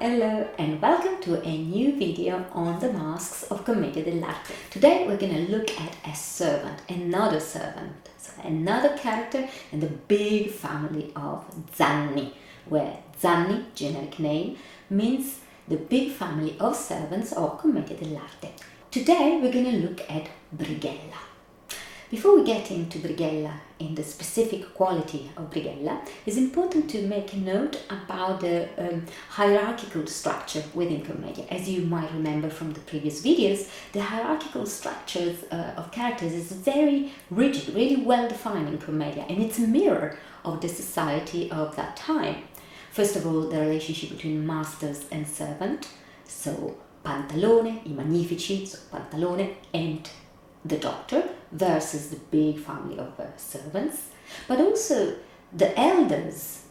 Hello and welcome to a new video on the masks of Commedia dell'arte. Today we're going to look at a servant, so another character in the big family of Zanni, where Zanni, generic name, means the big family of servants of Commedia dell'arte. Today we're going to look at Brighella. Before we get into Brighella and the specific quality of Brighella, it's important to make a note about the hierarchical structure within Commedia. As you might remember from the previous videos, the hierarchical structures of characters is very rigid, really well defined in Commedia, and it's a mirror of the society of that time. First of all, the relationship between masters and servant, so Pantalone, I Magnifici, so Pantalone and the doctor versus the big family of servants, but also the elders,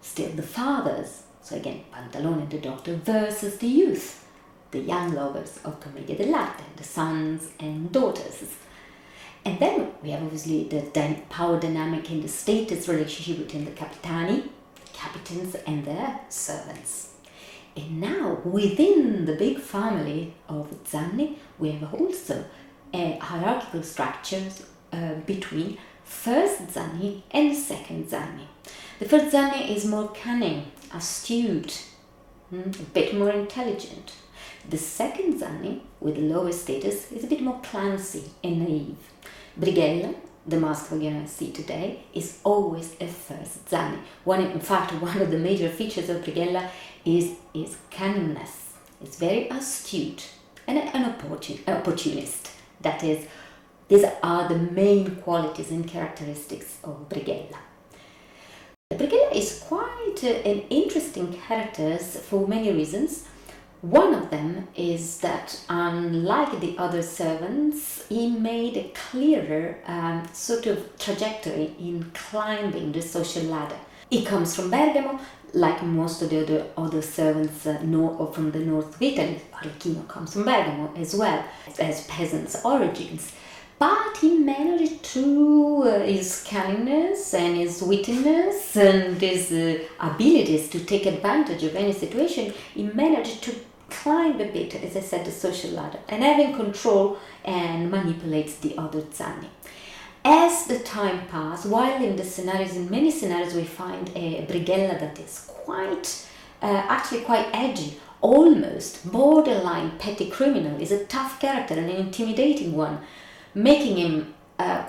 still the fathers, so again Pantalone and the doctor versus the youth, the young lovers of Commedia dell'arte, the sons and daughters. And then we have obviously the power dynamic and the status relationship between the capitani, captains, and their servants. And now within the big family of Zanni we have also a hierarchical structures between first Zanni and second Zanni. The first Zanni is more cunning, astute, a bit more intelligent. The second Zanni, with lower status, is a bit more clumsy and naive. Brighella, the mask we're going to see today, is always a first Zanni. In fact, one of the major features of Brighella is his cunningness. It's very astute and an opportunist. That is, these are the main qualities and characteristics of Brighella. Brighella is quite an interesting character for many reasons. One of them is that, unlike the other servants, he made a clearer sort of trajectory in climbing the social ladder. He comes from Bergamo, like most of the other servants from the north of Italy. Arlecchino comes from Bergamo as well, as peasants' origins. But he managed to, his cunningness and his wittiness and his abilities to take advantage of any situation, he managed to climb a bit, as I said, the social ladder, and having control and manipulates the other Zanni. As the time passed, while in many scenarios we find a Brighella that is actually quite edgy, almost borderline petty criminal, is a tough character and an intimidating one, making him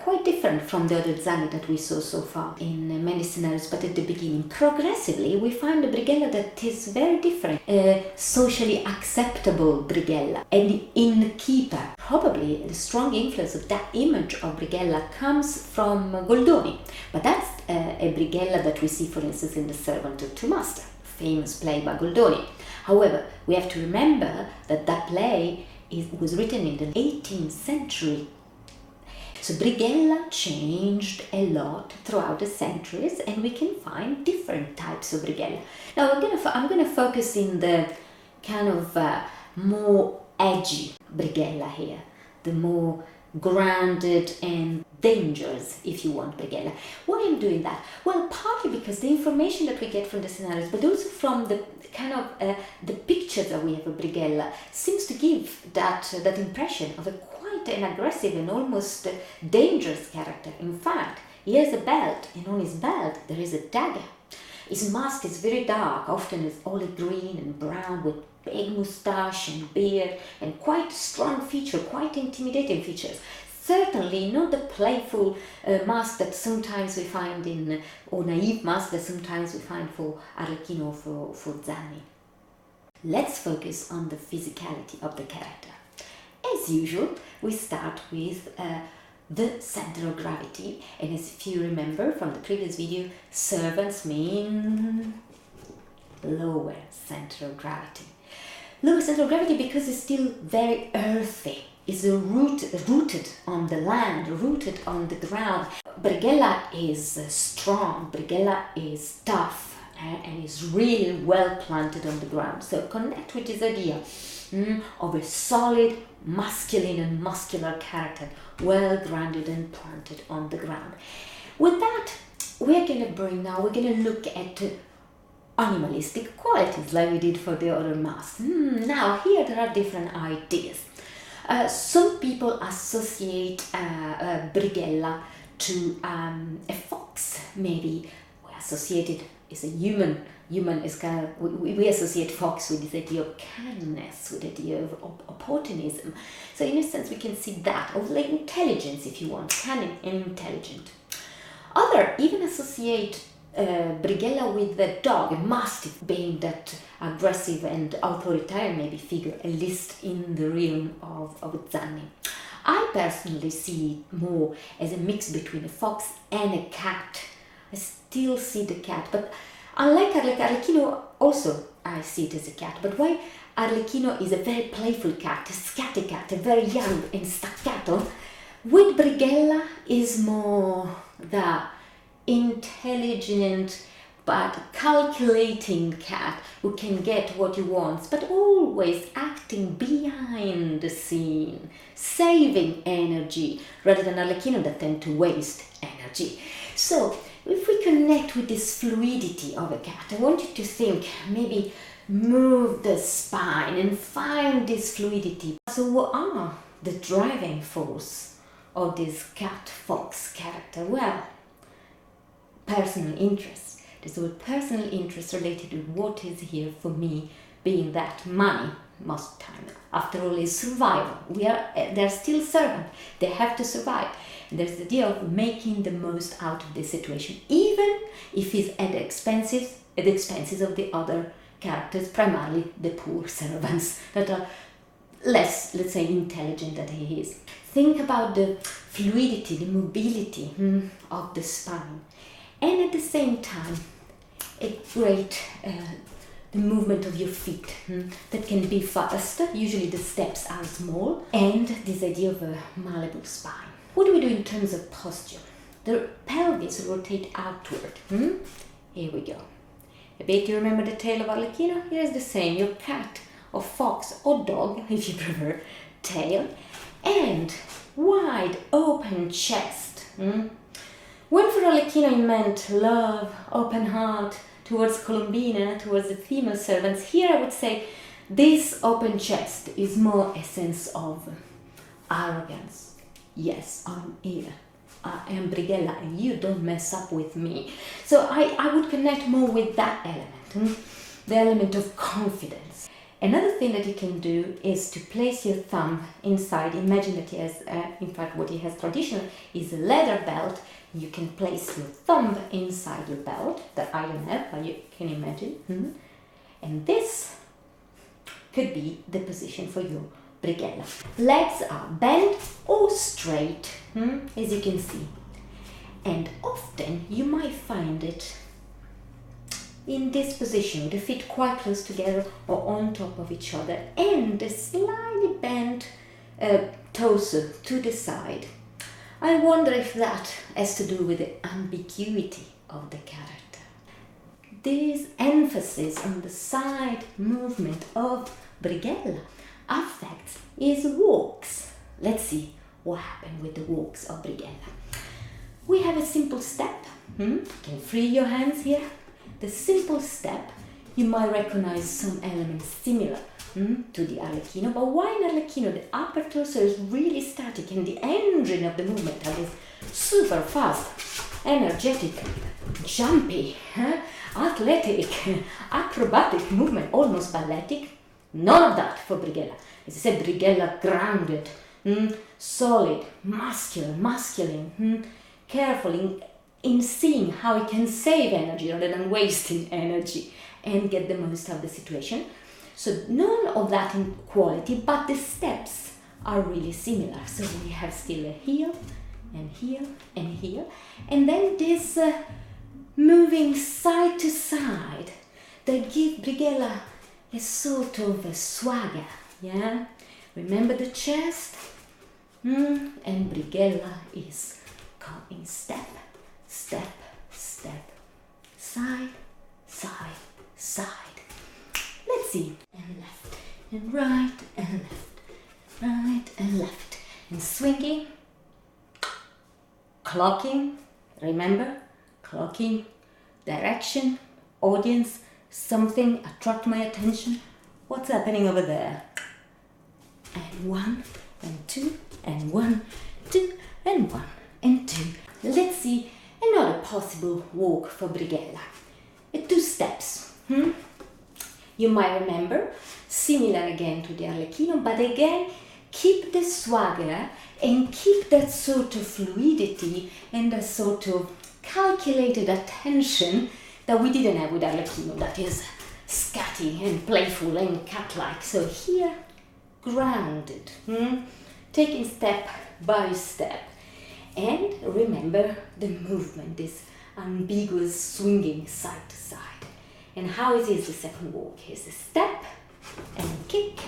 quite different from the other Zanni that we saw so far in many scenarios. But at the beginning, progressively, we find a Brighella that is very different, a socially acceptable Brighella, an innkeeper. Probably the strong influence of that image of Brighella comes from Goldoni, but that's a Brighella that we see, for instance, in The Servant of Two Masters, famous play by Goldoni. However, we have to remember that that play was written in the 18th century. So Brighella changed a lot throughout the centuries, and we can find different types of Brighella. Now I'm going to focus in the kind of more edgy Brighella here, the more grounded and dangerous, if you want, Brighella. Why am I doing that? Well, partly because the information that we get from the scenarios, but also from the kind of the pictures that we have of Brighella, seems to give that impression of quite an aggressive and almost dangerous character. In fact, he has a belt, and on his belt there is a dagger. His mask is very dark, often is olive green and brown, with big moustache and beard, and quite strong feature, quite intimidating features. Certainly not the playful mask that sometimes we find or naive mask that sometimes we find for Arlecchino or for Zanni. Let's focus on the physicality of the character. As usual, we start with the center of gravity, and as if you remember from the previous video, servants mean lower center of gravity. Lower center of gravity because it's still very earthy. It's rooted on the land, rooted on the ground. Brighella is strong, Brighella is tough, and is really well planted on the ground. So connect with this idea of a solid, masculine and muscular character, well grounded and planted on the ground. With that, we're going to look at animalistic qualities like we did for the other masks. Now here there are different ideas. Some people associate Brighella to a fox. Maybe we associate it as a human. Human is kind of, we associate fox with this idea of kindness, with the idea of opportunism. So in a sense we can see that, of like intelligence if you want, cunning and intelligent. Others even associate Brighella with the dog, a mastiff, being that aggressive and authoritarian maybe figure, at least in the realm of Zanni. I personally see it more as a mix between a fox and a cat. I still see the cat, but unlike Arlecchino, also I see it as a cat. But why Arlecchino is a very playful cat, a scatty cat, a very young and staccato, with Brighella is more the intelligent but calculating cat who can get what he wants, but always acting behind the scene, saving energy, rather than Arlecchino that tend to waste energy. So if we connect with this fluidity of a cat, I want you to think, maybe move the spine and find this fluidity. So what are the driving force of this cat-fox character? Well, personal interest. There's a personal interest related to what is here for me, being that money most time. After all, is survival. They're still servants. They have to survive. And there's the idea of making the most out of this situation, even if it's at the expenses of the other characters, primarily the poor servants that are less, let's say, intelligent than he is. Think about the fluidity, the mobility of the spine. And at the same time, a great the movement of your feet that can be fast. Usually the steps are small, and this idea of a malleable spine. What do we do in terms of posture? The pelvis rotate outward. Here we go. A bit, you remember the tail of Arlecchino? Here's the same. Your cat or fox or dog, if you prefer, tail, and wide open chest. When for Arlecchino it meant love, open heart, towards Colombina, towards the female servants, here I would say this open chest is more a sense of arrogance. Yes, I'm here. I am Brighella and you don't mess up with me. So I would connect more with that element, the element of confidence. Another thing that you can do is to place your thumb inside. Imagine that he has, in fact, what he has traditionally is a leather belt. You can place your thumb inside your belt that I don't have, but you can imagine. And this could be the position for your Brighella. Legs are bent or straight, as you can see. And often you might find it in this position, with the feet quite close together or on top of each other, and the slightly bent torso to the side. I wonder if that has to do with the ambiguity of the character. This emphasis on the side movement of Brighella affects his walks. Let's see what happened with the walks of Brighella. We have a simple step. You can free your hands here. The simple step, you might recognize some elements similar to the Arlecchino, but why in Arlecchino the upper torso is really static and the engine of the movement is super fast, energetic, jumpy, athletic, acrobatic movement, almost balletic? None of that for Brighella. As I said, Brighella grounded, solid, masculine, careful in seeing how he can save energy rather than wasting energy and get the most out of the situation. So none of that in quality, but the steps are really similar. So we have still a heel and here and here, and then this moving side to side that give Brighella a sort of a swagger. Yeah, remember the chest, and Brighella is coming step, step, step, side, side, side. Let's see. And left, and right, and left, right, and left. And swinging, clocking, remember? Clocking, direction, audience, something attract my attention. What's happening over there? And 1 and 2 and 1, 2 and 1 and 2. Let's see another possible walk for Brighella. 2 steps. You might remember, similar again to the Arlecchino, but again keep the swagger and keep that sort of fluidity and that sort of calculated attention that we didn't have with Arlecchino, that is scatty and playful and cat-like. So here, grounded, taking step by step. And remember the movement, this ambiguous swinging side to side. And how it is the second walk? Here's a step and kick,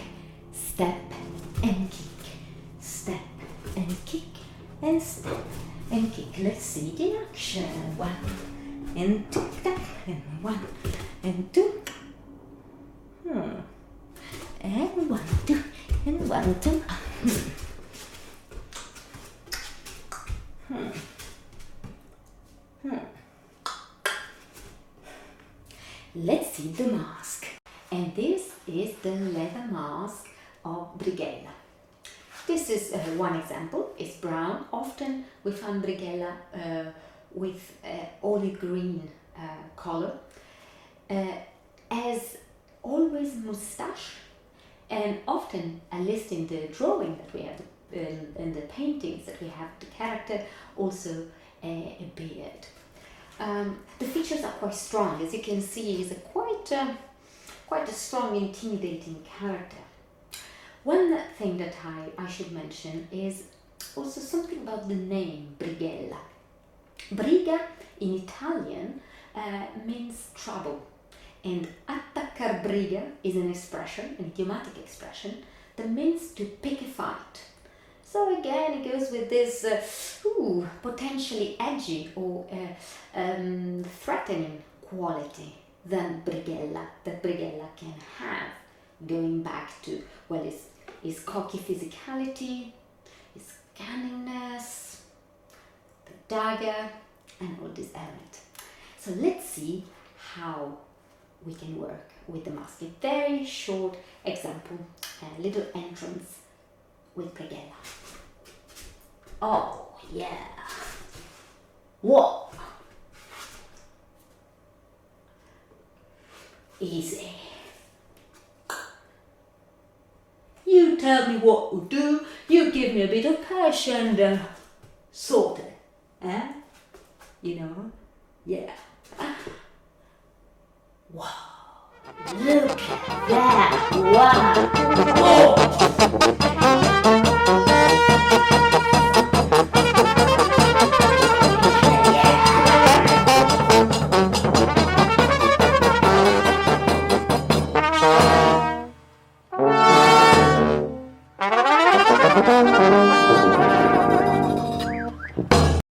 step and kick, step and kick, and step and kick. Let's see it in action. 1 and 2, and 1 and 2. And 1, 2, and 1, 2. Let's see the mask. And this is the leather mask of Brighella. This is one example. It's brown. Often we find Brighella with olive green color. As always moustache, and often, at least in the drawing that we have, in the paintings that we have, the character also a beard. The features are quite strong. As you can see, he's quite a strong, intimidating character. One thing that I should mention is also something about the name Brighella. Briga in Italian means trouble, and attaccar briga is an expression, an idiomatic expression, that means to pick a fight. So again, it goes with this potentially edgy or threatening quality that Brighella can have, going back to, well, his cocky physicality, his cunningness, the dagger, and all these elements. So let's see how we can work with the mask. A very short example, a little entrance with Brighella. Oh, yeah. Whoa. Easy. You tell me what to do, you give me a bit of cash and sort it. Eh? You know? Yeah. Wow. Look at that. Wow. Whoa.